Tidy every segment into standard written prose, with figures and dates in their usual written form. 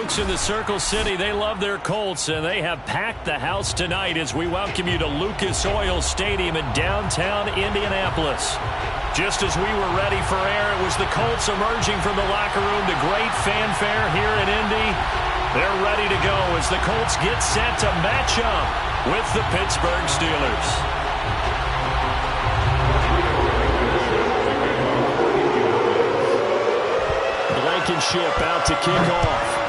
folks in the Circle City, they love their Colts, and they have packed the house tonight as we welcome you to Lucas Oil Stadium in downtown Indianapolis. Just as we were ready for air, it was the Colts emerging from the locker room to great fanfare here in Indy. They're ready to go as the Colts get set to match up with the Pittsburgh Steelers. Blankenship out to kick off.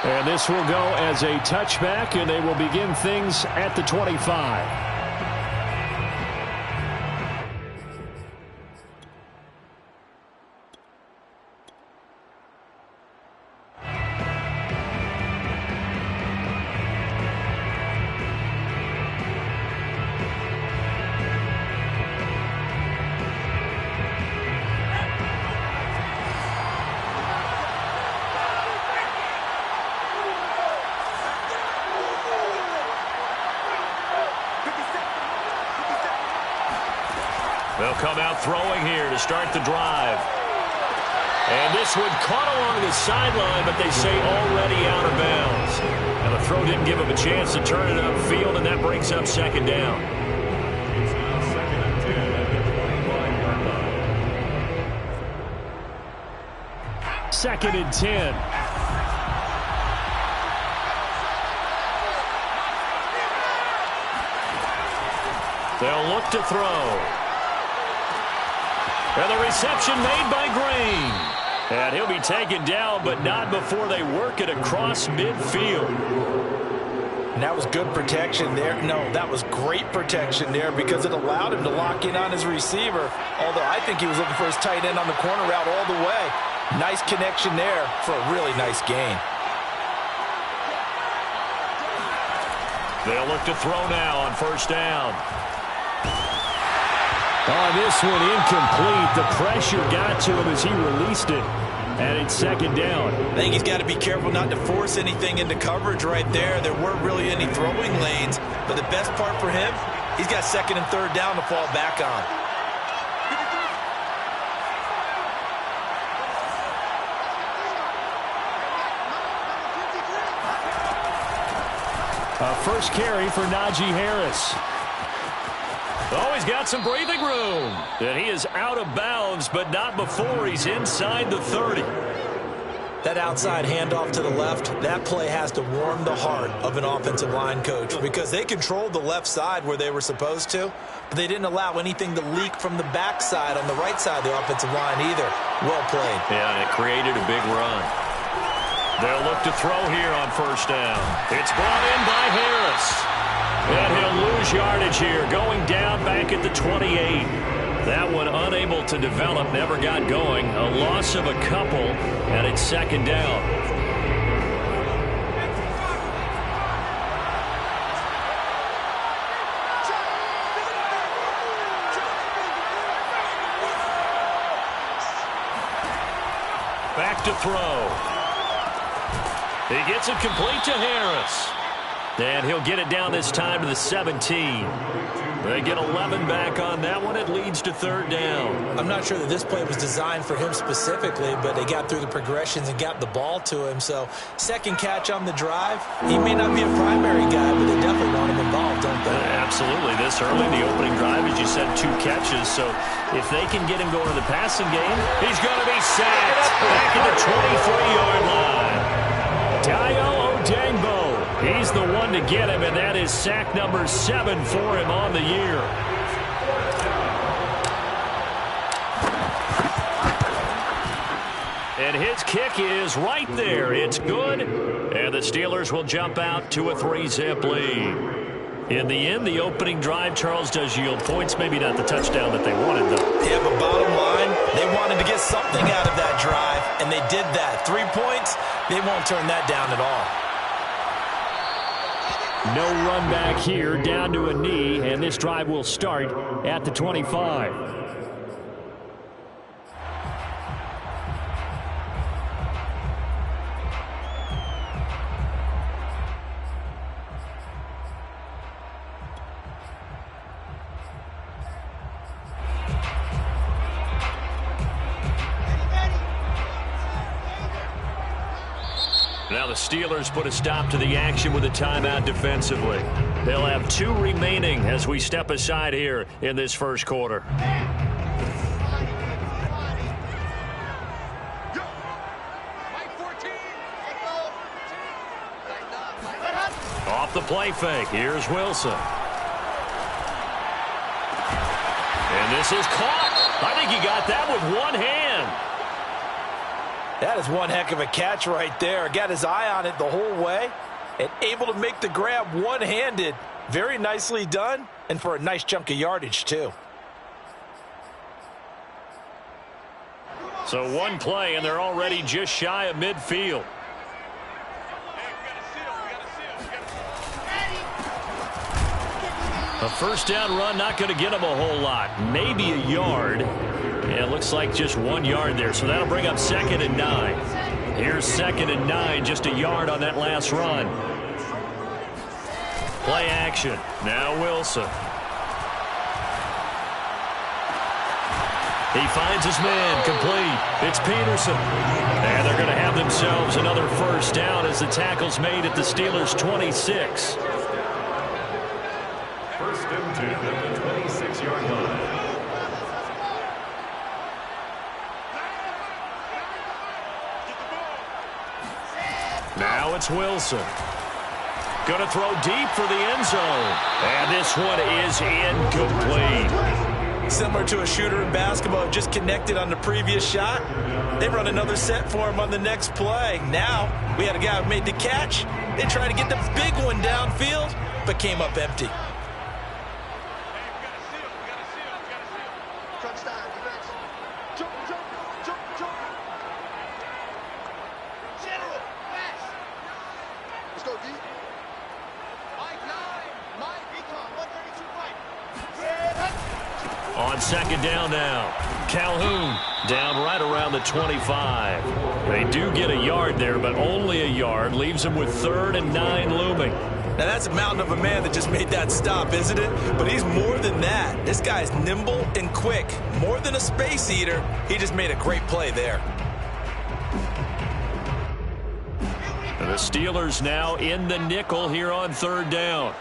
And this will go as a touchback, and they will begin things at the 25. They'll come out throwing here to start the drive. And this one caught along the sideline, but they say already out of bounds. And the throw didn't give him a chance to turn it upfield, and that brings up second down. Second and 10. They'll look to throw. And the reception made by Green. And he'll be taken down, but not before they work it across midfield. And that was good protection there. No, that was great protection there because it allowed him to lock in on his receiver. Although I think he was looking for his tight end on the corner route all the way. Nice connection there for a really nice gain. They'll look to throw now on first down. On this one, incomplete. The pressure got to him as he released it. And it's second down. I think he's got to be careful not to force anything into coverage right there. There weren't really any throwing lanes. But the best part for him, he's got second and third down to fall back on. A first carry for Najee Harris. Oh, he's got some breathing room. And he is out of bounds, but not before he's inside the 30. That outside handoff to the left, that play has to warm the heart of an offensive line coach because they controlled the left side where they were supposed to, but they didn't allow anything to leak from the backside on the right side of the offensive line either. Well played. Yeah, and it created a big run. They'll look to throw here on first down. It's brought in by Harris. And he'll lose yardage here, going down back at the 28. That one unable to develop, never got going. A loss of a couple, and it's second down. Back to throw. He gets it complete to Harris. And he'll get it down this time to the 17. They get 11 back on that one. It leads to third down. I'm not sure that this play was designed for him specifically, but they got through the progressions and got the ball to him. So second catch on the drive. He may not be a primary guy, but they definitely want him involved, don't they? Absolutely. This early in the opening drive, as you said, 2 catches. So if they can get him going in the passing game, he's going to be sacked back at the 23-yard line. Dayo Odeyingbo. He's the one to get him, and that is sack number 7 for him on the year. And his kick is right there. It's good, and the Steelers will jump out to a 3-zip lead. In the end, the opening drive, Charles, does yield points. Maybe not the touchdown that they wanted, though. Yeah, but bottom line, they wanted to get something out of that drive, and they did that. 3 points, they won't turn that down at all. No run back here, down to a knee, and this drive will start at the 25. Now the Steelers put a stop to the action with a timeout defensively. They'll have 2 remaining as we step aside here in this first quarter. Off the play fake, here's Wilson. And this is caught. I think he got that with one hand. That is one heck of a catch right there. Got his eye on it the whole way and able to make the grab one-handed. Very nicely done, and for a nice chunk of yardage, too. So one play, and they're already just shy of midfield. A first down run, not going to get him a whole lot. Maybe a yard. And it looks like just 1 yard there. So that'll bring up 2nd and 9. Here's 2nd and 9, just a yard on that last run. Play action. Now Wilson. He finds his man, complete. It's Peterson. And they're going to have themselves another first down as the tackle's made at the Steelers' 26. First and 10 at the 26-yard line. Now it's Wilson. Going to throw deep for the end zone. And this one is incomplete. Similar to a shooter in basketball, just connected on the previous shot. They run another set for him on the next play. Now, we had a guy who made the catch. They tried to get the big one downfield, but came up empty. On 2nd down now, Calhoun down right around the 25. They do get a yard there, but only a yard. Leaves them with 3rd and 9 looming. Now, that's a mountain of a man that just made that stop, isn't it? But he's more than that. This guy's nimble and quick. More than a space eater. He just made a great play there. And the Steelers now in the nickel here on 3rd down.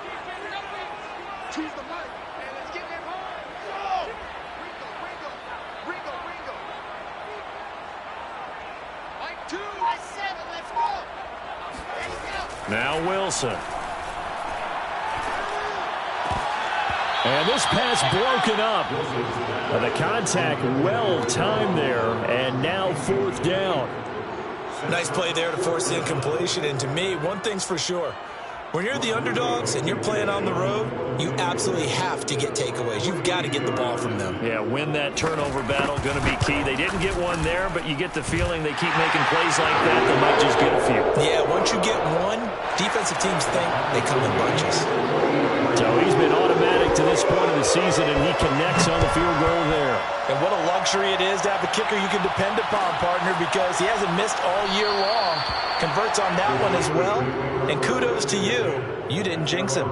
Now Wilson. And this pass broken up. The contact well timed there, and now 4th down. Nice play there to force the incompletion. And to me, one thing's for sure. When you're the underdogs and you're playing on the road, you absolutely have to get takeaways. You've got to get the ball from them. Yeah, win that turnover battle, going to be key. They didn't get one there, but you get the feeling they keep making plays like that, they might just get a few. Yeah, once you get one, defensive teams think they come in bunches. So he's been automatic to this point of the season, and he connects on the field goal there. And what a luxury it is to have a kicker you can depend upon, partner, because he hasn't missed all year long. Converts on that one as well. And kudos to you. You didn't jinx him.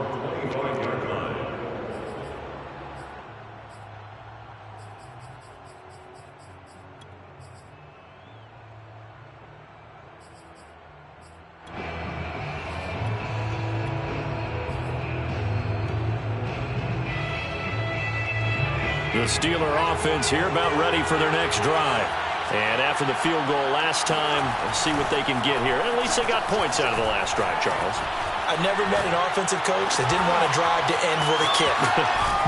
The Steeler offense here about ready for their next drive. And after the field goal last time, let's see what they can get here. At least they got points out of the last drive, Charles. I've never met an offensive coach that didn't want to drive to end with a kick.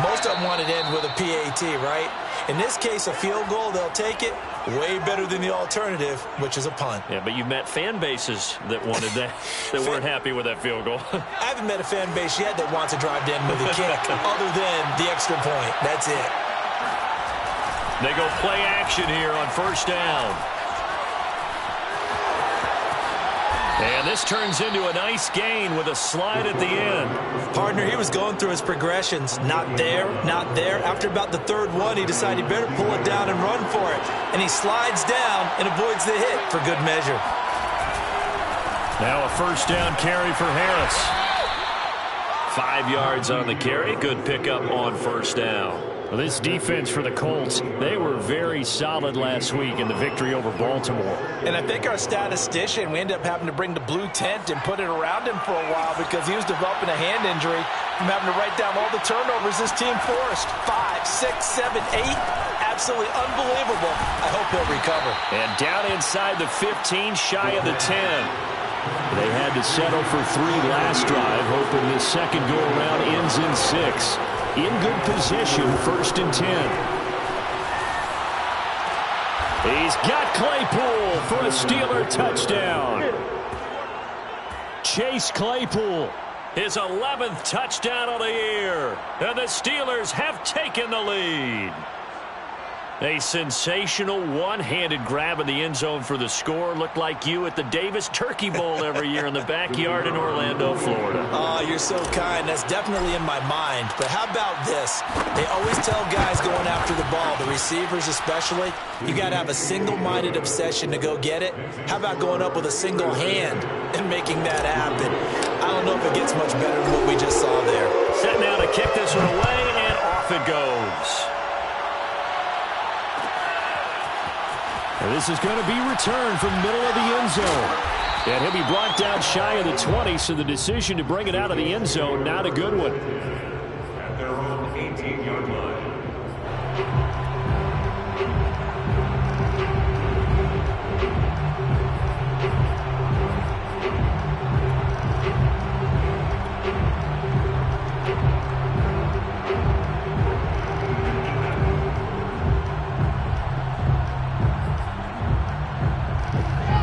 Most of them wanted to end with a PAT, right? In this case, a field goal, they'll take it. Way better than the alternative, which is a punt. Yeah, but you've met fan bases that wanted that, that weren't happy with that field goal. I haven't met a fan base yet that wants to drive to end with a kick, other than the extra point. That's it. They go play action here on 1st down. And this turns into a nice gain with a slide at the end. Partner, he was going through his progressions. Not there, not there. After about the 3rd one, he decided he better pull it down and run for it. And he slides down and avoids the hit for good measure. Now a 1st down carry for Harris. 5 yards on the carry. Good pickup on 1st down. Well, this defense for the Colts, they were very solid last week in the victory over Baltimore. And I think our statistician, we ended up having to bring the blue tent and put it around him for a while because he was developing a hand injury from having to write down all the turnovers this team forced. 5, 6, 7, 8. Absolutely unbelievable. I hope he'll recover. And down inside the 15, shy of the 10. They had to settle for 3 last drive, hoping this second go-around ends in 6. In good position, 1st and 10. He's got Claypool for a Steeler touchdown. Chase Claypool, his 11th touchdown of the year. And the Steelers have taken the lead. A sensational one-handed grab in the end zone for the score. Looked like you at the Davis Turkey Bowl every year in the backyard in Orlando, Florida. Oh, you're so kind. That's definitely in my mind. But how about this? They always tell guys going after the ball, the receivers especially, you got to have a single-minded obsession to go get it. How about going up with a single hand and making that happen? I don't know if it gets much better than what we just saw there. Set now to kick this one away, and off it goes. And this is going to be returned from middle of the end zone. And he'll be brought down shy of the 20, so the decision to bring it out of the end zone, not a good one. At their own 18-yard line.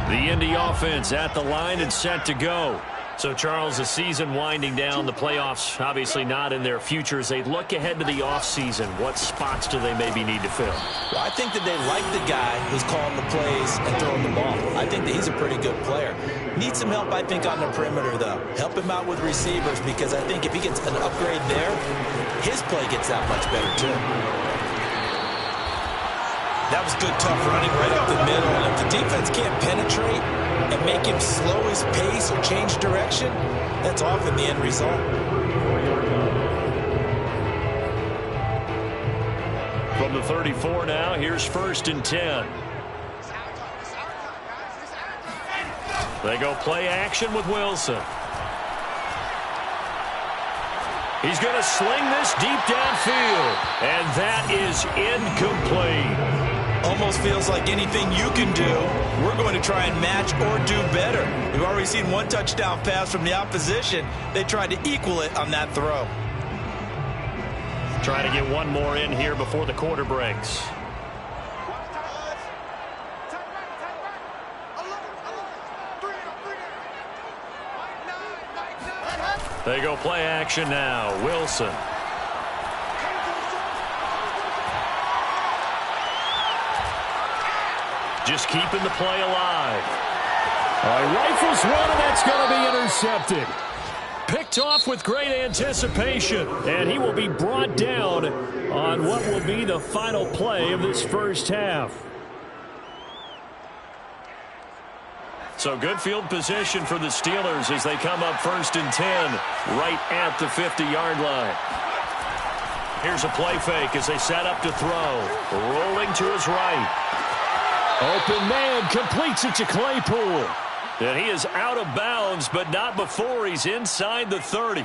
The Indy offense at the line and set to go. So, Charles, the season winding down, the playoffs obviously not in their future. As they look ahead to the offseason, what spots do they maybe need to fill? Well, I think that they like the guy who's calling the plays and throwing the ball. I think that he's a pretty good player. Needs some help, I think, on the perimeter, though. Help him out with receivers because I think if he gets an upgrade there, his play gets that much better, too. That was good, tough running right up the middle. And if the defense can't penetrate and make him slow his pace or change direction, that's often the end result. From the 34 now, here's 1st and 10. They go play action with Wilson. He's going to sling this deep downfield, and that is incomplete. Almost feels like anything you can do, we're going to try and match or do better. We've already seen one touchdown pass from the opposition. They tried to equal it on that throw. Trying to get one more in here before the quarter breaks. They go play action now. Wilson. Just keeping the play alive. Rifles one, and that's going to be intercepted. Picked off with great anticipation, and he will be brought down on what will be the final play of this first half. So good field position for the Steelers as they come up 1st and 10 right at the 50-yard line. Here's a play fake as they set up to throw. Rolling to his right. Open man completes it to Claypool. And he is out of bounds, but not before he's inside the 30.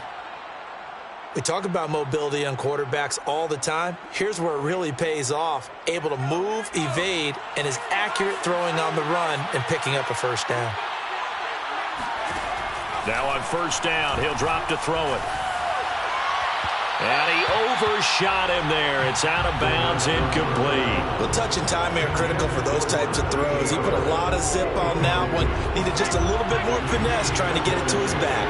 We talk about mobility on quarterbacks all the time. Here's where it really pays off. Able to move, evade, and is accurate throwing on the run and picking up a first down. Now on 1st down, he'll drop to throw it. And he overshot him there. It's out of bounds, incomplete. Well, touch and time are critical for those types of throws. He put a lot of zip on that one. Needed just a little bit more finesse trying to get it to his back.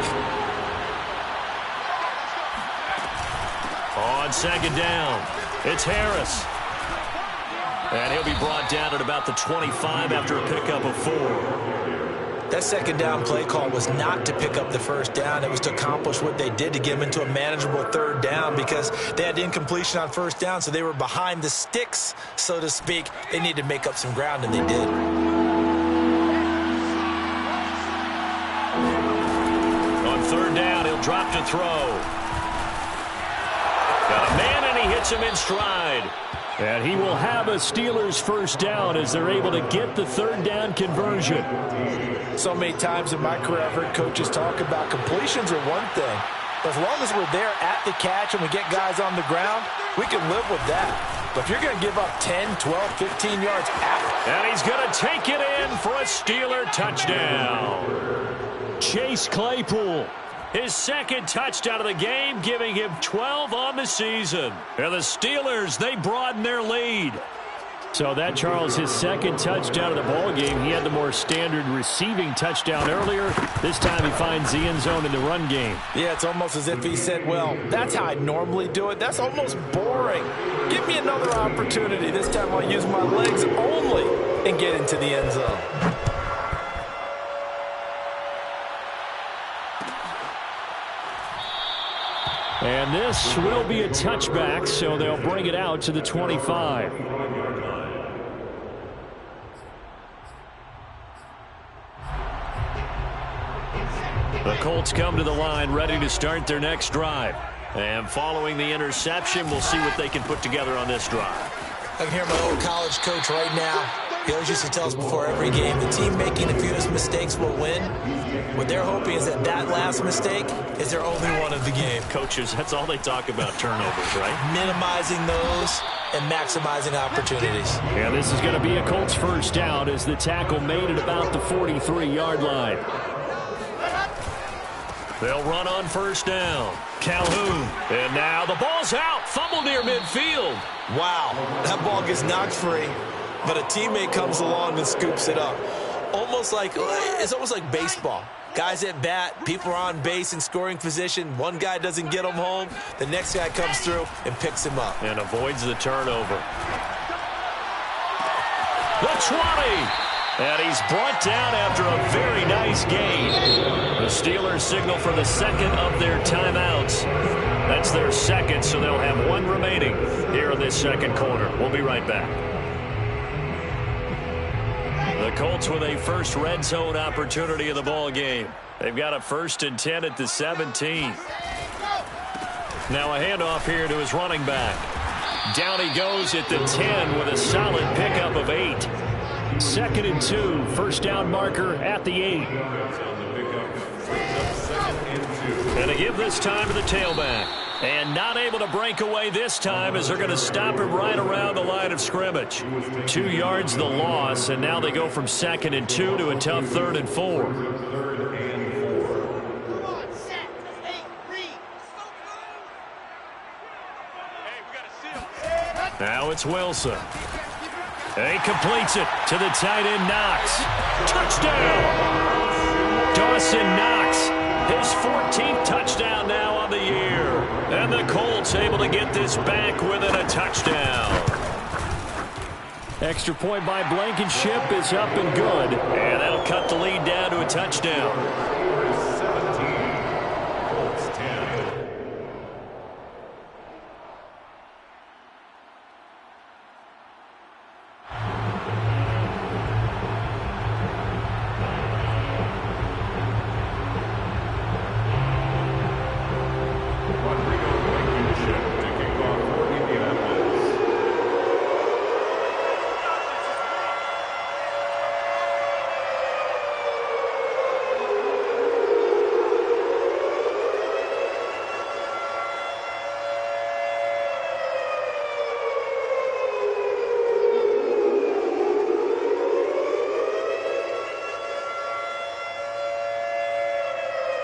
On 2nd down, it's Harris. And he'll be brought down at about the 25 after a pickup of 4. That 2nd down play call was not to pick up the 1st down. It was to accomplish what they did to get them into a manageable 3rd down because they had incompletion on 1st down, so they were behind the sticks, so to speak. They needed to make up some ground, and they did. On 3rd down, he'll drop to throw. Got a man, and he hits puts him in stride. And he will have a Steelers first down as they're able to get the third down conversion. So many times in my career, I've heard coaches talk about completions are one thing. But as long as we're there at the catch and we get guys on the ground, we can live with that. But if you're going to give up 10, 12, 15 yards after. And he's going to take it in for a Steeler touchdown. Chase Claypool. His second touchdown of the game, giving him 12 on the season. And the Steelers, they broaden their lead. So that, Charles, his second touchdown of the ball game. He had the more standard receiving touchdown earlier. This time he finds the end zone in the run game. Yeah, it's almost as if he said, well, that's how I normally do it. That's almost boring. Give me another opportunity. This time I'll use my legs only and get into the end zone. And this will be a touchback, so they'll bring it out to the 25. The Colts come to the line, ready to start their next drive. And following the interception, we'll see what they can put together on this drive. I can hear my old college coach right now. He always used to tell us before every game, the team making the fewest mistakes will win. What they're hoping is that that last mistake is their only one of the game. Coaches, that's all they talk about, turnovers, right? Minimizing those and maximizing opportunities. Yeah, this is going to be a Colts first down as the tackle made at about the 43-yard line. They'll run on first down. Calhoun. And now the ball's out. Fumble near midfield. Wow, that ball gets knocked free, but a teammate comes along and scoops it up. It's almost like baseball. Guys at bat, people are on base in scoring position. One guy doesn't get him home. The next guy comes through and picks him up. And avoids the turnover. The 20. And he's brought down after a very nice gain. The Steelers signal for the second of their timeouts. That's their second, so they'll have one remaining here in this second quarter. We'll be right back. The Colts with a first red zone opportunity in the ball game. They've got a 1st and 10 at the 17. Now a handoff here to his running back. Down he goes at the 10 with a solid pickup of 8. 2nd and 2, first down marker at the 8. And to give this time to the tailback. And not able to break away this time as they're going to stop him right around the line of scrimmage. 2 yards the loss, and now they go from 2nd and 2 to a tough 3rd and 4. Now it's Wilson. He completes it to the tight end, Knox. Touchdown! Dawson Knox, his 14th touchdown now on the year. And the Colts able to get this back within a touchdown. Extra point by Blankenship is up and good. And that'll cut the lead down to a touchdown.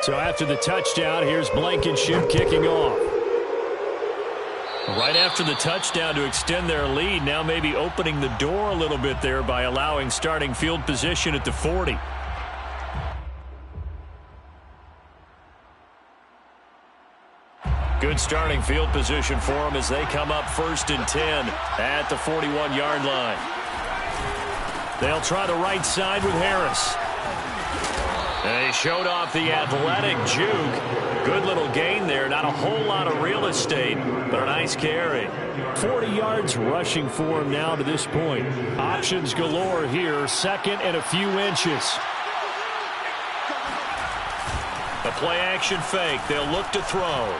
So after the touchdown, here's Blankenship kicking off. Right after the touchdown to extend their lead, now maybe opening the door a little bit there by allowing starting field position at the 40. Good starting field position for them as they come up 1st and 10 at the 41-yard line. They'll try the right side with Harris. And he showed off the athletic juke. Good little gain there. Not a whole lot of real estate, but a nice carry. 40 yards rushing for him now to this point. Options galore here. 2nd and a few inches. A play action fake. They'll look to throw.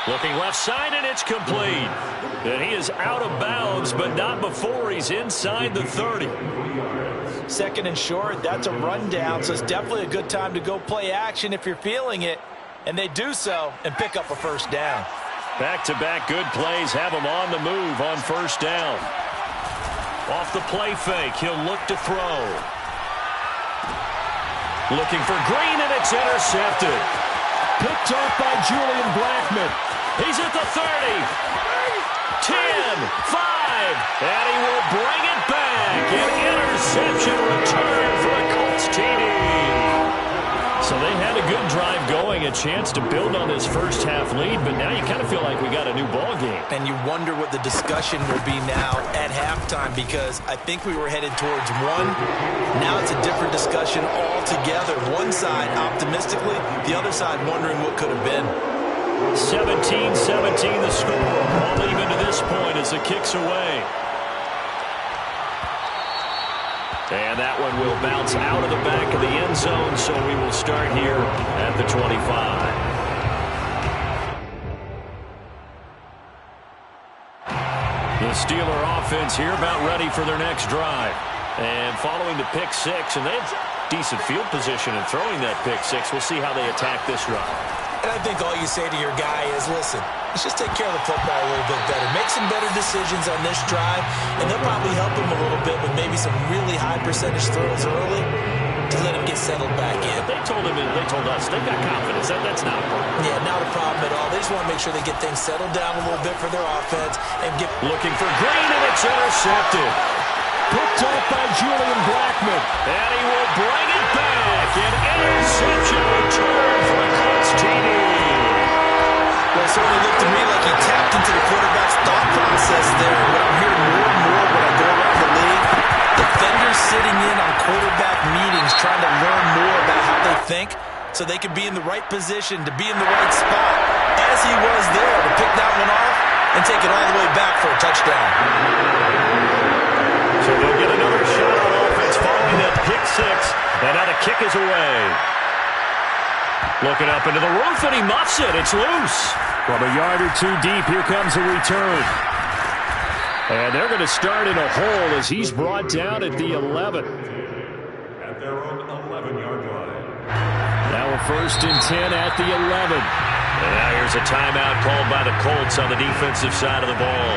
Looking left side, and it's complete. And he is out of bounds, but not before he's inside the 30. Second and short, that's a rundown, so it's definitely a good time to go play action if you're feeling it. And they do so and pick up a first down. Back-to-back good plays have him on the move on first down. Off the play fake, he'll look to throw. Looking for Green, and it's intercepted. Picked off by Julian Blackmon. He's at the 30. 10, 5, and he will bring it back. An interception return for a Colts TD. So they had a good drive going, a chance to build on this first half lead, but now you kind of feel like we got a new ball game. And you wonder what the discussion will be now at halftime, because I think we were headed towards one. Now it's a different discussion altogether. One side optimistically, the other side wondering what could have been. 17-17 the score. All even to this point as the kick's away. And that one will bounce out of the back of the end zone, so we will start here at the 25. The Steeler offense here about ready for their next drive. And following the pick six, and they have decent field position in throwing that pick six. We'll see how they attack this drive. And I think all you say to your guy is, listen, let's just take care of the football a little bit better. Make some better decisions on this drive, and they'll probably help him a little bit with maybe some really high percentage throws early to let him get settled back in. They told us, they've got confidence. That's not a problem. Yeah, not a problem at all. They just want to make sure they get things settled down a little bit for their offense and get... Looking for Green, and it's intercepted. Picked off by Julian Blackmon. And he will bring it back. An interception return for a Colts TD. Well, it certainly looked to me like he tapped into the quarterback's thought process there. What I'm hearing more and more when I go around the league, defenders sitting in on quarterback meetings trying to learn more about how they think so they can be in the right position, to be in the right spot, as he was there, to pick that one off and take it all the way back for a touchdown. So they'll get another shot on offense following that pick six, and now the kick is away. Looking up into the roof, and he muffs it. It's loose. From a yard or two deep, here comes a return. And they're going to start in a hole as he's brought down at the 11. At their own 11-yard line. Now a 1st and 10 at the 11. And now here's a timeout called by the Colts on the defensive side of the ball.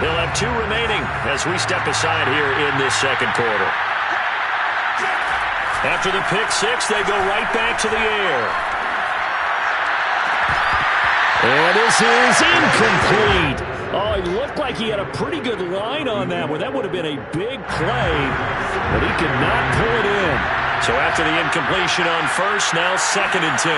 They'll have 2 remaining as we step aside here in this second quarter. After the pick six, they go right back to the air. And this is incomplete. Oh, he looked like he had a pretty good line on that one. That would have been a big play, but he could not pull it in. So after the incompletion on first, now 2nd and 10.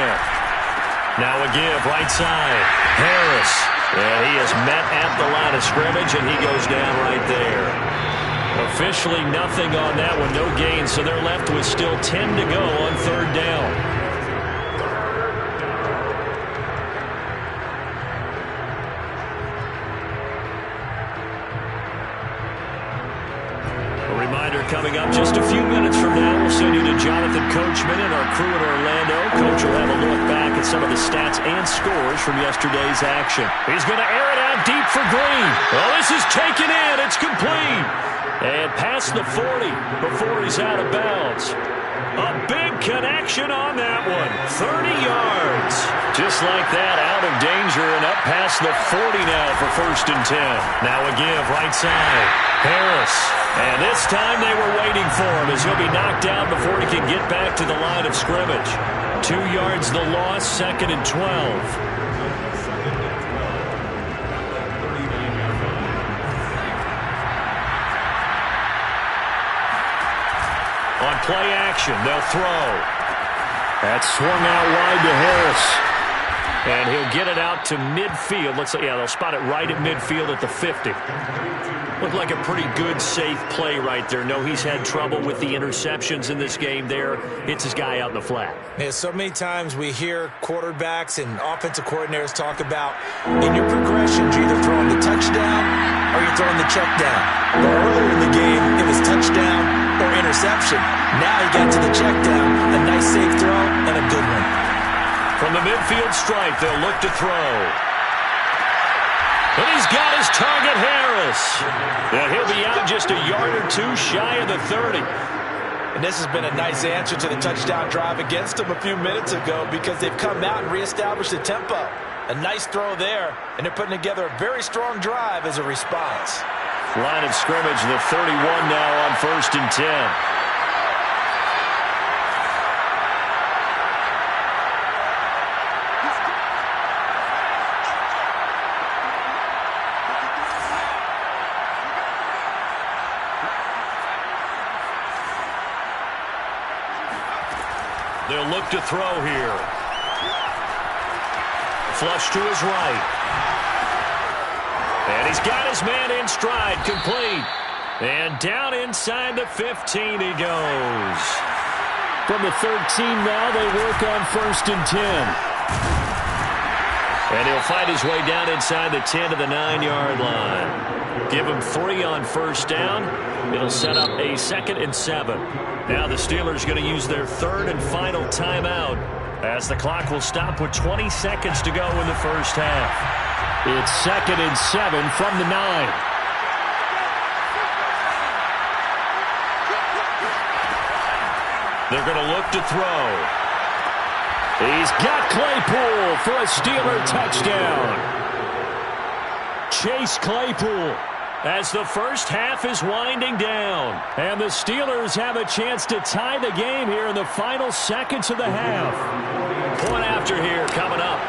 Now a give, right side. Harris. And he is met at the line of scrimmage, and he goes down right there. Officially nothing on that one, no gain, so they're left with still 10 to go on 3rd down. Coming up just a few minutes from now, we'll send you to Jonathan Coachman and our crew in Orlando. Coach will have a look back at some of the stats and scores from yesterday's action. He's going to air it out deep for Green. Well, this is taken in. It's complete. And past the 40 before he's out of bounds. A big connection on that one. 30 yards. Just like that, out of danger and up past the 40 now for 1st and 10. Now a give, right side. Harris. And this time they were waiting for him as he'll be knocked down before he can get back to the line of scrimmage. 2 yards the loss, 2nd and 12. On play action, they'll throw. That's swung out wide to Harris. And he'll get it out to midfield. Looks like, yeah, they'll spot it right at midfield at the 50. Looked like a pretty good, safe play right there. No, he's had trouble with the interceptions in this game there. Hits his guy out in the flat. Yeah, so many times we hear quarterbacks and offensive coordinators talk about, in your progressions, you're either throwing the touchdown or you're throwing the check down. But earlier in the game, it was touchdown or interception. Now he got to the check down. A nice, safe throw and a good one. From the midfield stripe, they'll look to throw. And he's got his target, Harris. And he'll be out just a yard or two shy of the 30. And this has been a nice answer to the touchdown drive against them a few minutes ago because they've come out and reestablished the tempo. A nice throw there, and they're putting together a very strong drive as a response. Line of scrimmage, the 31 now on 1st and 10. They'll look to throw here. Flush to his right. And he's got his man in stride, complete. And down inside the 15 he goes. From the 13 now, they work on 1st and 10. And he'll find his way down inside the 10 to the 9-yard line. Give him 3 on 1st down. It'll set up a 2nd and 7. Now the Steelers going to use their 3rd and final timeout as the clock will stop with 20 seconds to go in the first half. It's 2nd and 7 from the 9. They're going to look to throw. He's got Claypool for a Steeler touchdown. Chase Claypool as the first half is winding down. And the Steelers have a chance to tie the game here in the final seconds of the half. Point after here coming up.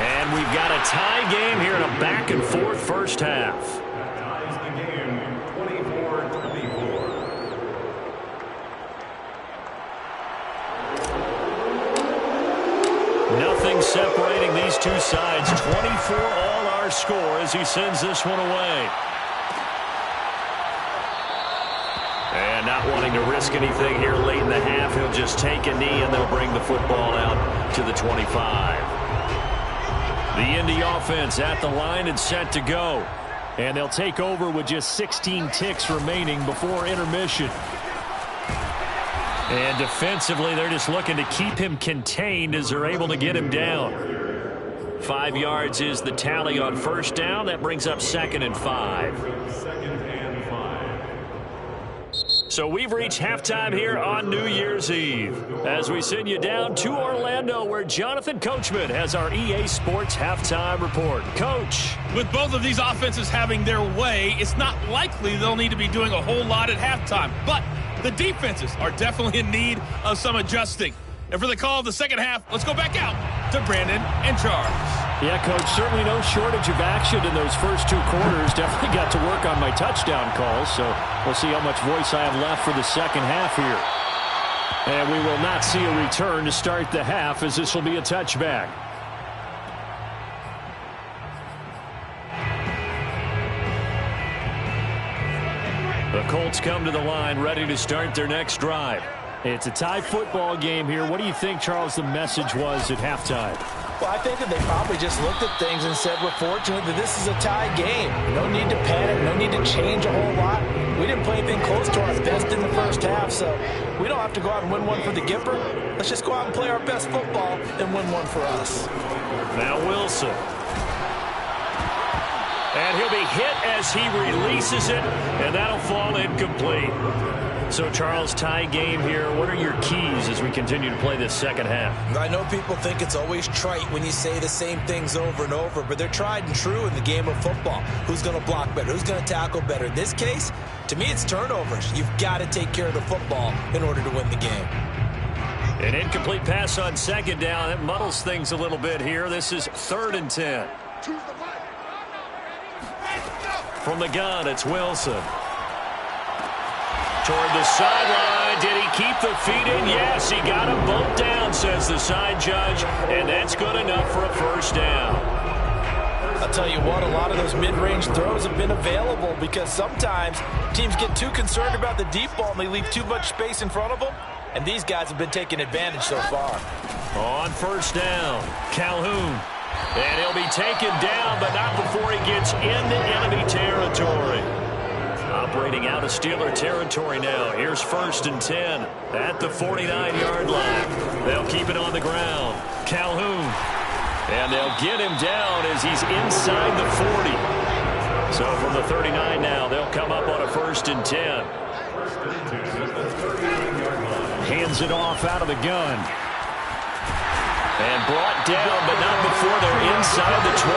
And we've got a tie game here in a back-and-forth first half. Ties the game 24-24. Nothing separating these two sides. 24 all our score as he sends this one away. And not wanting to risk anything here late in the half, he'll just take a knee and they'll bring the football out to the 25. The Indy offense at the line and set to go. And they'll take over with just 16 ticks remaining before intermission. And defensively, they're just looking to keep him contained as they're able to get him down. 5 yards is the tally on 1st down. That brings up 2nd and 5. So we've reached halftime here on New Year's Eve as we send you down to Orlando where Jonathan Coachman has our EA Sports halftime report. Coach. With both of these offenses having their way, it's not likely they'll need to be doing a whole lot at halftime. But the defenses are definitely in need of some adjusting. And for the call of the second half, let's go back out to Brandon and Charles. Yeah, Coach, certainly no shortage of action in those first 2 quarters. Definitely got to work on my touchdown calls, so we'll see how much voice I have left for the second half here. And we will not see a return to start the half as this will be a touchback. The Colts come to the line ready to start their next drive. It's a tie football game here. What do you think, Charles, the message was at halftime? Well, I think that they probably just looked at things and said, we're fortunate that this is a tie game. No need to panic, no need to change a whole lot. We didn't play anything close to our best in the first half, so we don't have to go out and win one for the Gipper. Let's just go out and play our best football and win one for us. Now Wilson. And he'll be hit as he releases it, and that'll fall incomplete. So, Charles, tie game here. What are your keys as we continue to play this second half? I know people think it's always trite when you say the same things over and over, but they're tried and true in the game of football. Who's going to block better? Who's going to tackle better? In this case, to me, it's turnovers. You've got to take care of the football in order to win the game. An incomplete pass on 2nd down. That muddles things a little bit here. This is 3rd and 10. From the gun, it's Wilson. Toward the sideline. Did he keep the feet in? Yes, he got him both down, says the side judge, and that's good enough for a 1st down. I'll tell you what, a lot of those mid-range throws have been available because sometimes teams get too concerned about the deep ball and they leave too much space in front of them, and these guys have been taking advantage so far. On 1st down, Calhoun. And he'll be taken down, but not before he gets into enemy territory. Operating out of Steeler territory now. Here's 1st and 10 at the 49-yard line. They'll keep it on the ground. Calhoun. And they'll get him down as he's inside the 40. So from the 39 now, they'll come up on a 1st and 10. Hands it off out of the gun. And brought down, but not before they're inside the 25.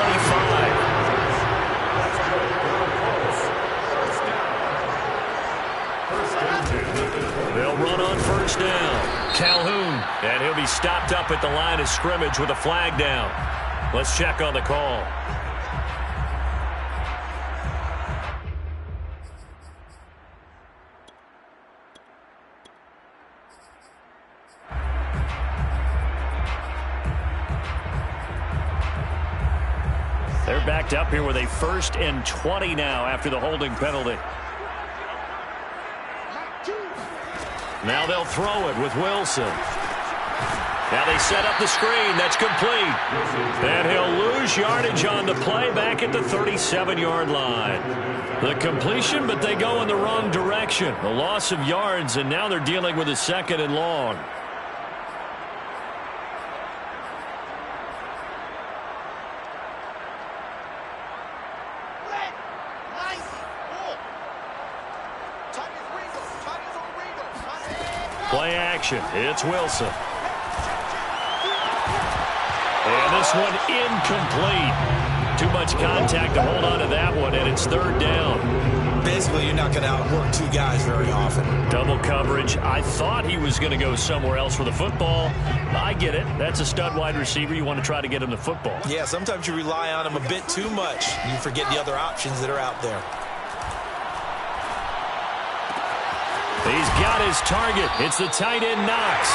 They'll run on 1st down. Calhoun, and he'll be stopped up at the line of scrimmage with a flag down. Let's check on the call. They're backed up here with a 1st and 20 now after the holding penalty. Now they'll throw it with Wilson. Now they set up the screen. That's complete. And he'll lose yardage on the play back at the 37-yard line. The completion, but they go in the wrong direction. A loss of yards, and now they're dealing with a 2nd and long. Play action. It's Wilson. And this one incomplete. Too much contact to hold on to that one, and it's 3rd down. Basically, you're not going to outwork 2 guys very often. Double coverage. I thought he was going to go somewhere else for the football. I get it. That's a stud wide receiver. You want to try to get him the football. Yeah, sometimes you rely on him a bit too much. You forget the other options that are out there. He's got his target. It's the tight end Knox.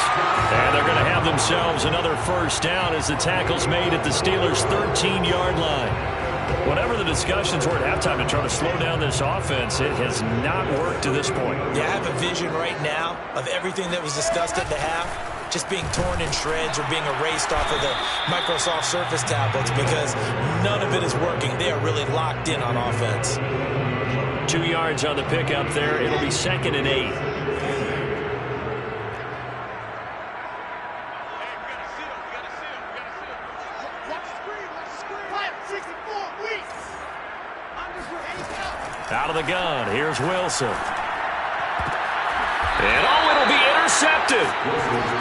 And they're going to have themselves another 1st down as the tackle's made at the Steelers' 13-yard line. Whatever the discussions were at halftime to try to slow down this offense, it has not worked to this point. Yeah, I have a vision right now of everything that was discussed at the half just being torn in shreds or being erased off of the Microsoft Surface tablets because none of it is working. They are really locked in on offense. 2 yards on the pickup there. It'll be 2nd and 8. Out of the gun. Here's Wilson. And it'll be intercepted.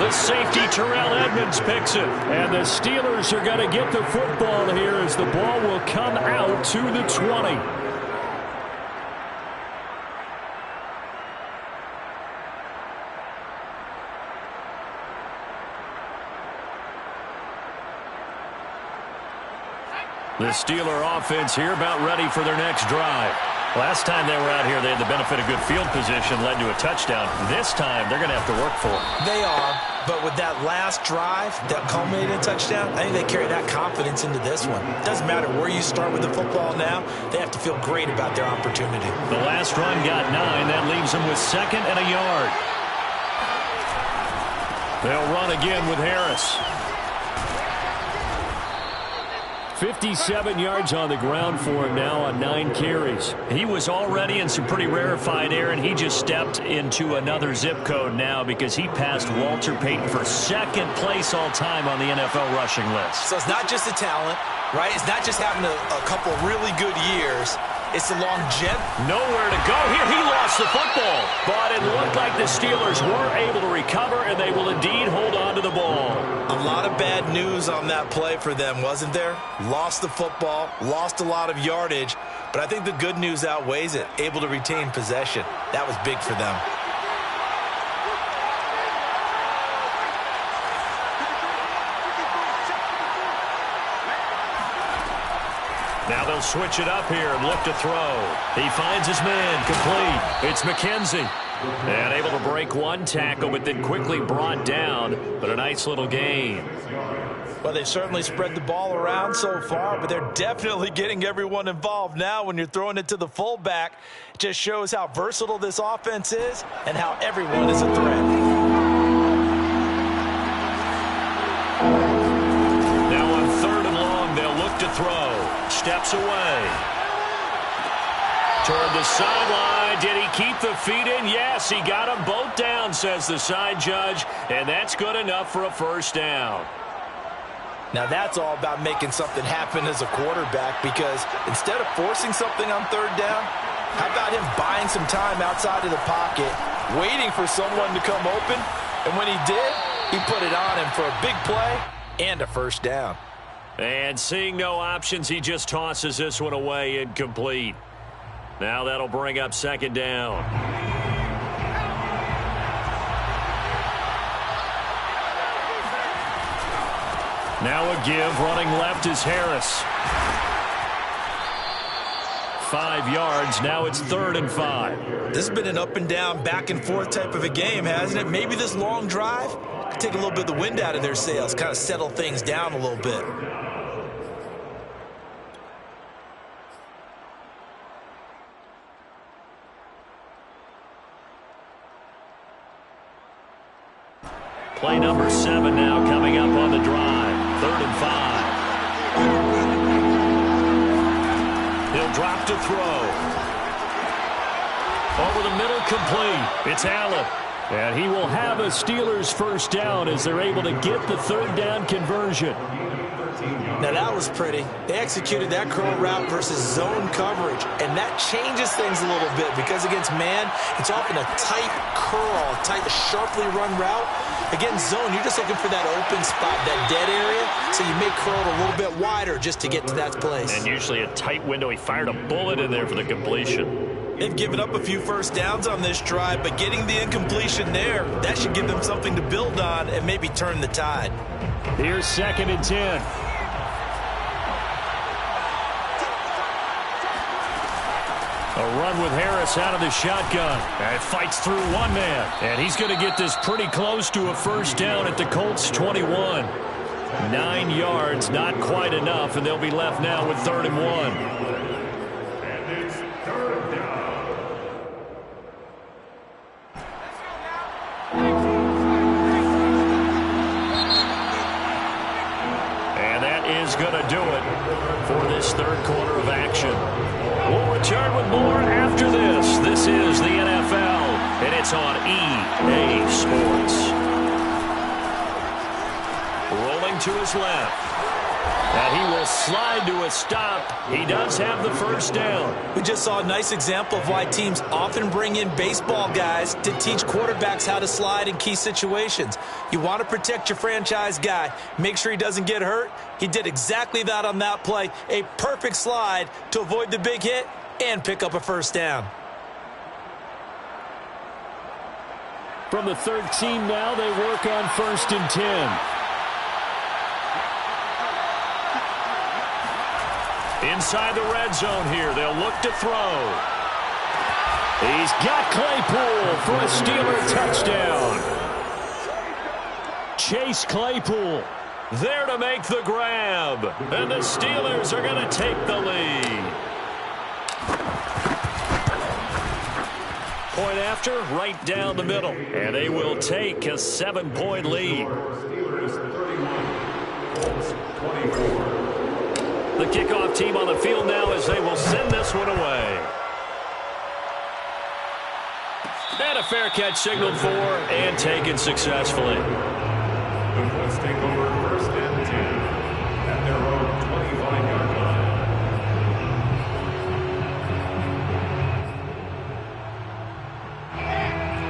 The safety, Terrell Edmonds, picks it. And the Steelers are going to get the football here as the ball will come out to the 20. The Steeler offense here about ready for their next drive. Last time they were out here, they had the benefit of good field position, led to a touchdown. This time, they're going to have to work for it. They are, but with that last drive that culminated in a touchdown, I think they carry that confidence into this one. It doesn't matter where you start with the football now. They have to feel great about their opportunity. The last run got 9. That leaves them with 2nd and a yard. They'll run again with Harris. 57 yards on the ground for him now on 9 carries. He was already in some pretty rarefied air, and he just stepped into another zip code now because he passed Walter Payton for 2nd place all time on the NFL rushing list. So it's not just the talent, right? It's not just having a couple really good years. It's the longevity. Nowhere to go here. He lost the football. But it looked like the Steelers were able to recover, and they will indeed hold on to the ball. A lot of bad news on that play for them, wasn't there? Lost the football, lost a lot of yardage, but I think the good news outweighs it. Able to retain possession. That was big for them. Now they'll switch it up here and look to throw. He finds his man, complete. It's McKenzie. And able to break one tackle, but then quickly brought down. But a nice little gain. Well, they've certainly spread the ball around so far, but they're definitely getting everyone involved now when you're throwing it to the fullback. It just shows how versatile this offense is and how everyone is a threat. Now on 3rd and long, they'll look to throw. Steps away. Toward the sideline. Did he keep the feet in? Yes, he got them both down, says the side judge. And that's good enough for a 1st down. Now that's all about making something happen as a quarterback, because instead of forcing something on third down, how about him buying some time outside of the pocket, waiting for someone to come open, and when he did, he put it on him for a big play and a first down. And seeing no options, he just tosses this one away, incomplete. Now that'll bring up second down. Now a give, running left is Harris. 5 yards, now it's 3rd and 5. This has been an up and down, back and forth type of a game, hasn't it? Maybe this long drive could take a little bit of the wind out of their sails, kind of settle things down a little bit. Play number 7 now coming up on the drive. 3rd and 5. He'll drop to throw. Over the middle, complete. It's Allen. And he will have a Steelers first down as they're able to get the 3rd down conversion. Now that was pretty. They executed that curl route versus zone coverage, and that changes things a little bit because against man, it's often a tight curl, tight, sharply run route. Against zone, you're just looking for that open spot, that dead area, so you may curl it a little bit wider just to get to that place. And usually a tight window. He fired a bullet in there for the completion. They've given up a few first downs on this drive, but getting the incompletion there, that should give them something to build on and maybe turn the tide. Here's 2nd and 10. A run with Harris out of the shotgun. And fights through one man. And he's going to get this pretty close to a first down at the Colts 21. 9 yards, not quite enough, and they'll be left now with 3rd and 1. And it's 3rd down. And that is going to do it for this 3rd quarter of action. We'll return with more after this. This is the NFL, and it's on EA Sports. Rolling to his left. And he will slide to a stop. He does have the first down. We just saw a nice example of why teams often bring in baseball guys to teach quarterbacks how to slide in key situations. You want to protect your franchise guy. Make sure he doesn't get hurt. He did exactly that on that play. A perfect slide to avoid the big hit and pick up a first down. From the 13 now, they work on 1st and 10. Inside the red zone here, they'll look to throw. He's got Claypool for a Steeler touchdown. Chase Claypool there to make the grab. And the Steelers are going to take the lead. Point after, right down the middle. And they will take a 7-point lead. Steelers 31, Colts 24. The kickoff team on the field now as they will send this one away. And a fair catch signaled for and taken successfully. The Colts take over 1st and 10 at their own 25-yard line.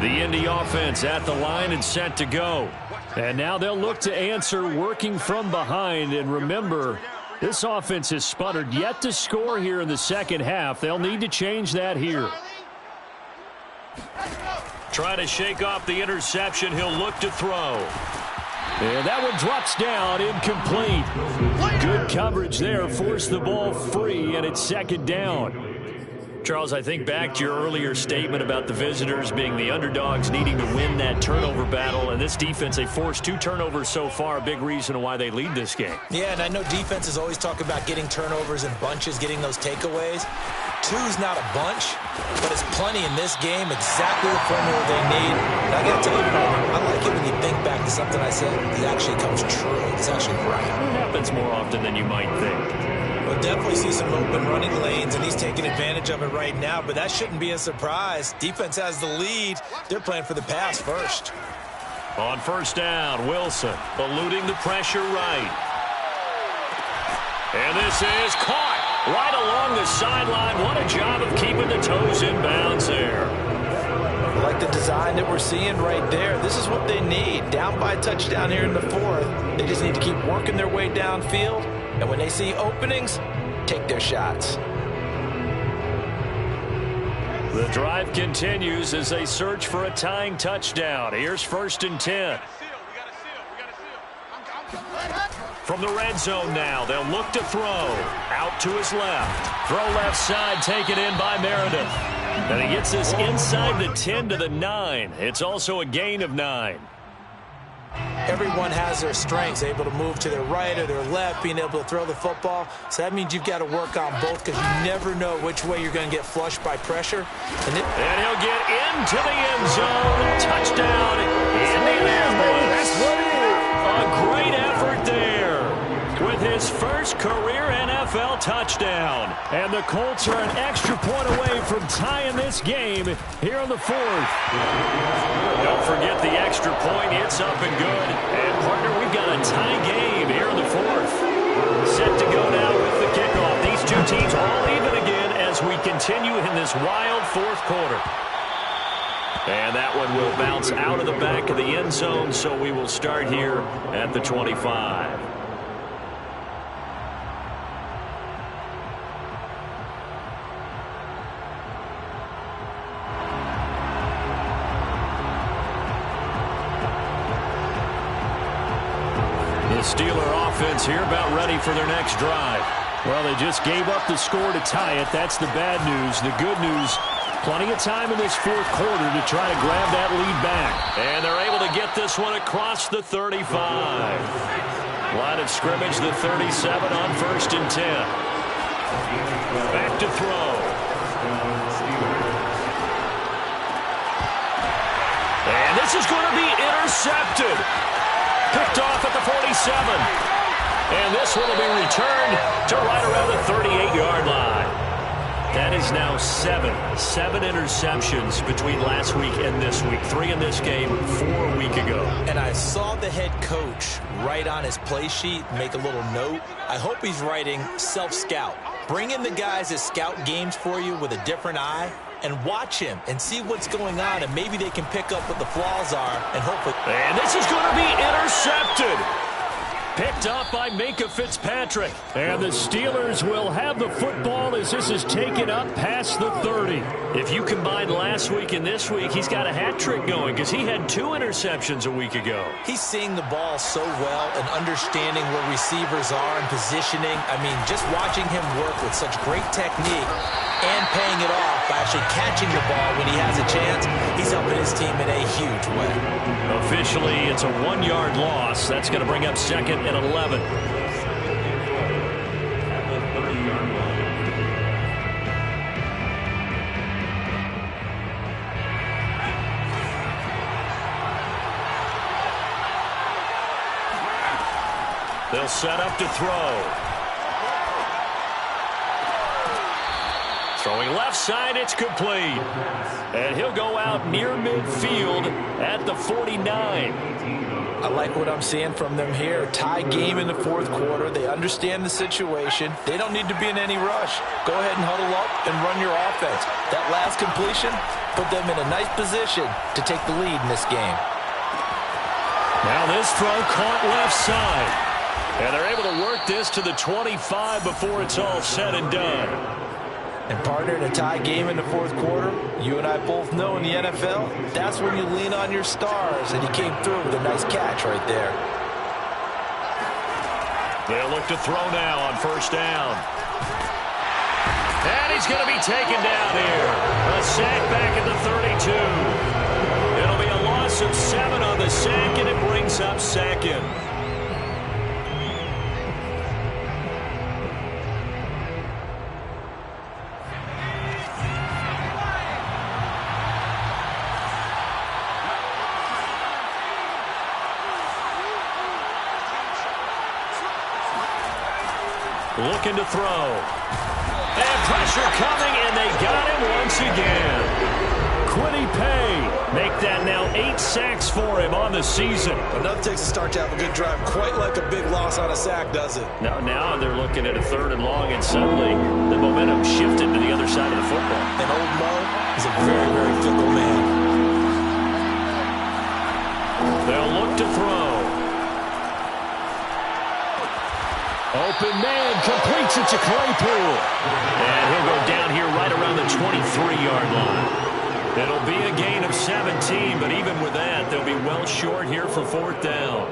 The Indy offense at the line and set to go. And now they'll look to answer working from behind. And remember, this offense has sputtered yet to score here in the second half. They'll need to change that here. Trying to shake off the interception. He'll look to throw. And that one drops down, incomplete. Good coverage there. Forced the ball free, and it's 2nd down. Charles, I think back to your earlier statement about the visitors being the underdogs needing to win that turnover battle. And this defense, they forced 2 turnovers so far, a big reason why they lead this game. Yeah, and I know defenses always talk about getting turnovers in bunches, getting those takeaways. 2's not a bunch, but it's plenty in this game, exactly the formula they need. And I got to tell you, I like it when you think back to something I said that actually comes true. It's actually right. It happens more often than you might think. We'll definitely see some open running lanes, and he's taking advantage of it right now, but that shouldn't be a surprise. Defense has the lead. They're playing for the pass first. On 1st down, Wilson eluding the pressure right. And this is caught right along the sideline. What a job of keeping the toes in bounds there. I like the design that we're seeing right there. This is what they need. Down by a touchdown here in the fourth. They just need to keep working their way downfield. And when they see openings, take their shots. The drive continues as they search for a tying touchdown. Here's 1st and 10. From the red zone now, they'll look to throw. Out to his left. Throw left side, taken in by Meredith. And he gets this inside the 10 to the 9. It's also a gain of 9. Everyone has their strengths, able to move to their right or their left, being able to throw the football. So that means you've got to work on both because you never know which way you're going to get flushed by pressure. And he'll get into the end zone. Touchdown, Indianapolis. A great effort there with his first career NFL touchdown. And the Colts are an extra point away from tying this game here in the fourth. Don't forget the extra point. It's up and good. And, partner, we've got a tie game here in the fourth. Set to go now with the kickoff. These two teams all even again as we continue in this wild fourth quarter. And that one will bounce out of the back of the end zone, so we will start here at the 25. The Steeler offense here about ready for their next drive. Well, they just gave up the score to tie it. That's the bad news. The good news, plenty of time in this fourth quarter to try to grab that lead back. And they're able to get this one across the 35. Line of scrimmage, the 37 on 1st and 10. Back to throw. And this is going to be intercepted. Picked off at the 47. And this one will be returned to right around the 38-yard line. That is now seven interceptions between last week and this week. 3 in this game, 4 a week ago. And I saw the head coach write on his play sheet, make a little note. I hope he's writing self-scout. Bring in the guys that scout games for you with a different eye and watch him and see what's going on, and maybe they can pick up what the flaws are and hopefully. And this is going to be intercepted. Picked up by Minka Fitzpatrick. And the Steelers will have the football as this is taken up past the 30. If you combine last week and this week, he's got a hat trick going because he had 2 interceptions a week ago. He's seeing the ball so well and understanding where receivers are and positioning. I mean, just watching him work with such great technique and paying it off by actually catching the ball when he has a chance, he's helping his team in a huge way. Officially, it's a 1-yard loss. That's going to bring up 2nd and 11. They'll set up to throw. Throwing left side, it's complete. And he'll go out near midfield at the 49. I like what I'm seeing from them here. Tie game in the fourth quarter. They understand the situation. They don't need to be in any rush. Go ahead and huddle up and run your offense. That last completion put them in a nice position to take the lead in this game. Now this throw caught left side. And they're able to work this to the 25 before it's all said and done. And partner, in a tie game in the fourth quarter, you and I both know in the NFL, that's when you lean on your stars, and he came through with a nice catch right there. They'll look to throw now on 1st down. And he's going to be taken down here. A sack back at the 32. It'll be a loss of 7 on the sack, and it brings up 2nd. Looking to throw. And pressure coming, and they got him once again. Kwity Paye make that now 8 sacks for him on the season. Enough takes a start to have a good drive. Quite like a big loss on a sack, does it? Now they're looking at a 3rd and long, and suddenly the momentum shifted to the other side of the football. And old Mo is a very, very fickle man. They'll look to throw. Open man, completes it to Claypool. And he'll go down here right around the 23-yard line. It'll be a gain of 17, but even with that, they'll be well short here for 4th down.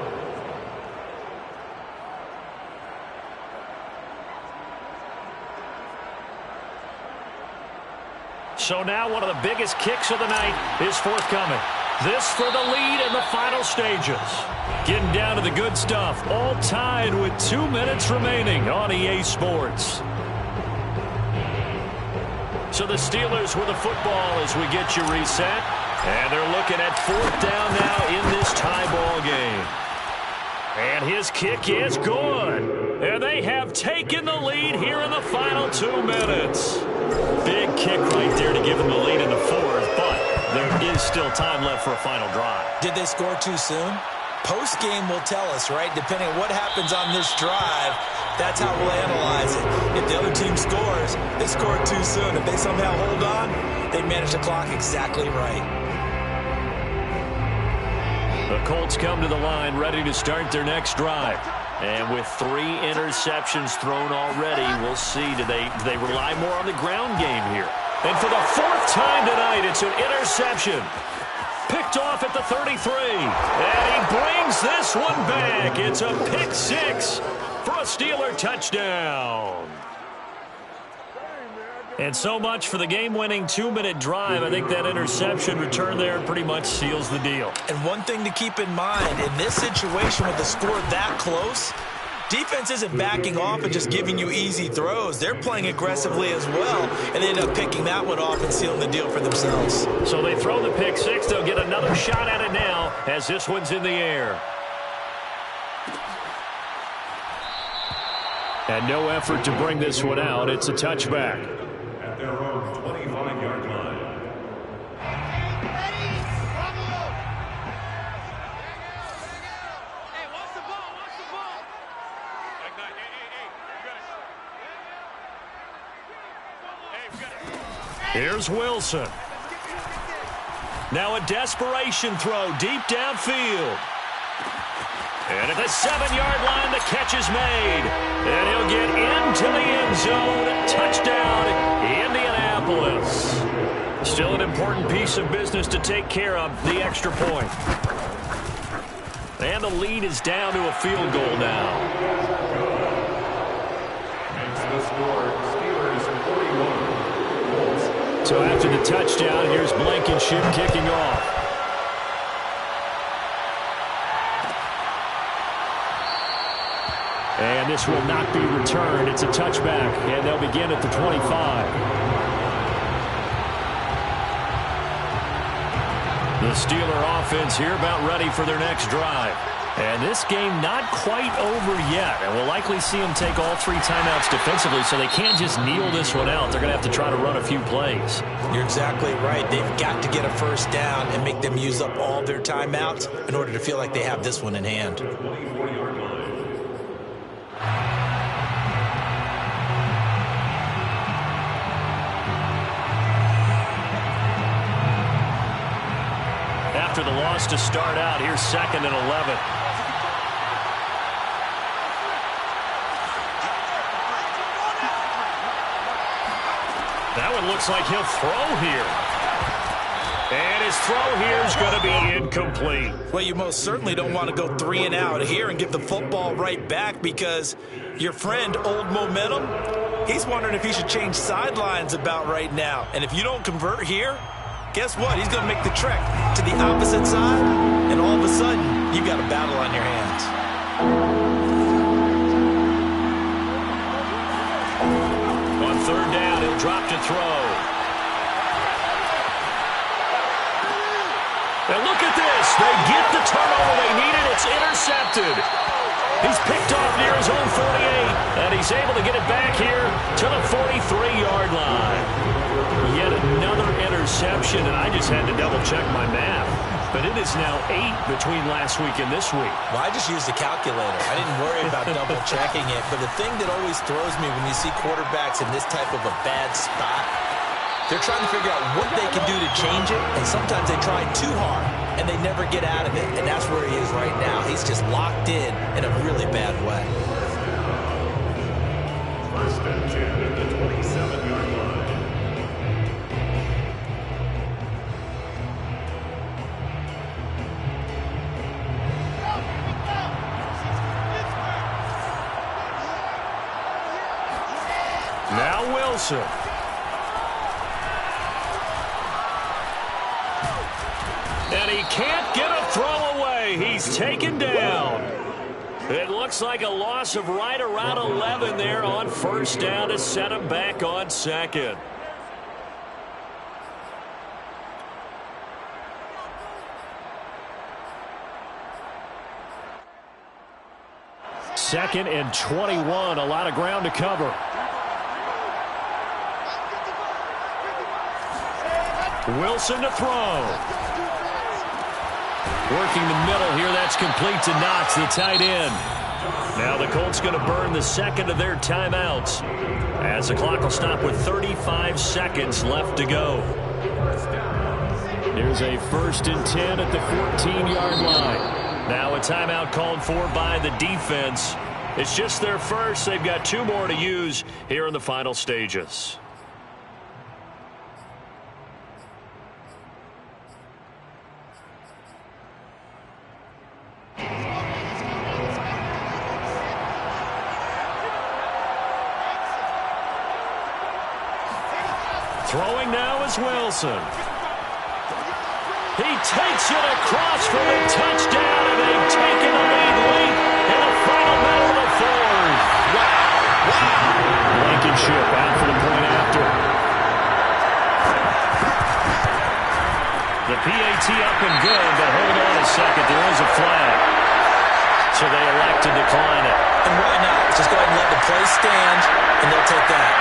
So now one of the biggest kicks of the night is forthcoming. This for the lead in the final stages. Getting down to the good stuff. All tied with 2 minutes remaining on EA Sports. So the Steelers with the football as we get you reset. And they're looking at 4th down now in this tie ball game. And his kick is good. And they have taken the lead here in the final 2 minutes. Big kick right there to give them the lead in the 4th, but there is still time left for a final drive. Did they score too soon? Post-game will tell us, right? Depending on what happens on this drive, that's how we'll analyze it. If the other team scores, they scored too soon. If they somehow hold on, they manage the clock exactly right. The Colts come to the line ready to start their next drive. And with 3 interceptions thrown already, we'll see, do they rely more on the ground game here? And for the 4th time tonight, it's an interception. Picked off at the 33. And he brings this one back. It's a pick 6 for a Steeler touchdown. And so much for the game-winning 2-minute drive. I think that interception return there pretty much seals the deal. And one thing to keep in mind, in this situation with the score that close, defense isn't backing off and just giving you easy throws. They're playing aggressively as well, and they end up picking that one off and sealing the deal for themselves. So they throw the pick 6. They'll get another shot at it now as this one's in the air. And no effort to bring this one out. It's a touchback. At their own 25-yard line. Hey, watch the ball, watch the ball. Hey, Here's Wilson. Now a desperation throw deep downfield. And at the 7-yard line, the catch is made. And he'll get into the end zone. Touchdown, Indianapolis. Still an important piece of business to take care of, the extra point. And the lead is down to a field goal now. Makes the score Steelers 41. Colts. So after the touchdown, here's Blankenship kicking off. And this will not be returned. It's a touchback, and they'll begin at the 25. The Steeler offense here about ready for their next drive. And this game not quite over yet. And we'll likely see them take all 3 timeouts defensively, so they can't just kneel this one out. They're going to have to try to run a few plays. You're exactly right. They've got to get a first down and make them use up all their timeouts in order to feel like they have this one in hand. 24-yard line. After the loss to start out, here's 2nd and 11. That one looks like he'll throw here. And his throw here is going to be incomplete. Well, you most certainly don't want to go 3 and out here and give the football right back, because your friend, Old Momentum, he's wondering if he should change sidelines about right now. And if you don't convert here, guess what? He's going to make the trek to the opposite side, and all of a sudden, you've got a battle on your hands. On 3rd down, he'll drop to throw. And look at this. They get the turnover they needed. It's intercepted. He's picked off near his own 48, and he's able to get it back here to the 43-yard line. Yet another interception interception, and I just had to double-check my math. But it is now 8 between last week and this week. Well, I just used a calculator. I didn't worry about double-checking it. But the thing that always throws me when you see quarterbacks in this type of a bad spot, they're trying to figure out what they can do to change it, and sometimes they try too hard, and they never get out of it. And that's where he is right now. He's just locked in a really bad way. First and 10 at the 27-yard line. Now Wilson. And he can't get a throw away. He's taken down. It looks like a loss of right around 11 there on first down to set him back on second. Second and 21, a lot of ground to cover. Wilson to throw. Working the middle here, that's complete to Knox, the tight end. Now the Colts going to burn the second of their timeouts as the clock will stop with 35 seconds left to go. Here's a first and 10 at the 14-yard line. Now a timeout called for by the defense. It's just their first. They've got 2 more to use here in the final stages. Throwing now is Wilson. He takes it across for a touchdown, and they've taken the lead late in the final minute of the fourth. Wow. Blankenship out for the point after. The PAT up and good, but hold on a second. There is a flag. So they elect to decline it. And why not? Just go ahead and let the play stand, and they'll take that.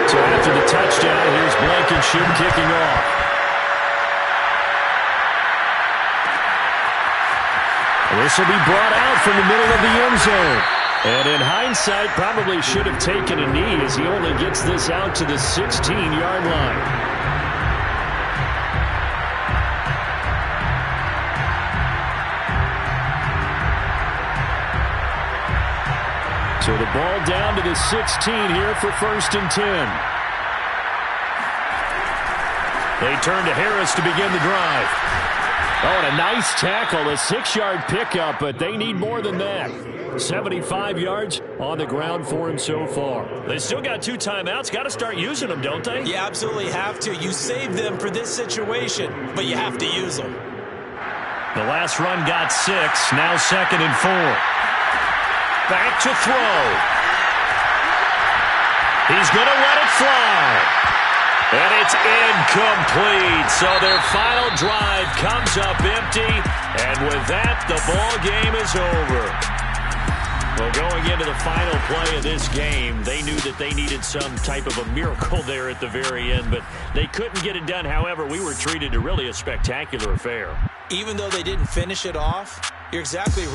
So after the touchdown, here's Blankenship kicking off. This will be brought out from the middle of the end zone. And in hindsight, probably should have taken a knee as he only gets this out to the 16-yard line. So the ball down to the 16 here for first and 10. They turn to Harris to begin the drive. Oh, and a nice tackle, a 6-yard pickup, but they need more than that. 75 yards on the ground for him so far. They still got 2 timeouts. Got to start using them, don't they? You absolutely have to. You save them for this situation, but you have to use them. The last run got 6. Now second and 4. Back to throw. He's going to let it fly. And it's incomplete. So their final drive comes up empty. And with that, the ball game is over. Well, going into the final play of this game, they knew that they needed some type of a miracle there at the very end, but they couldn't get it done. However, we were treated to really a spectacular affair. Even though they didn't finish it off, you're exactly right.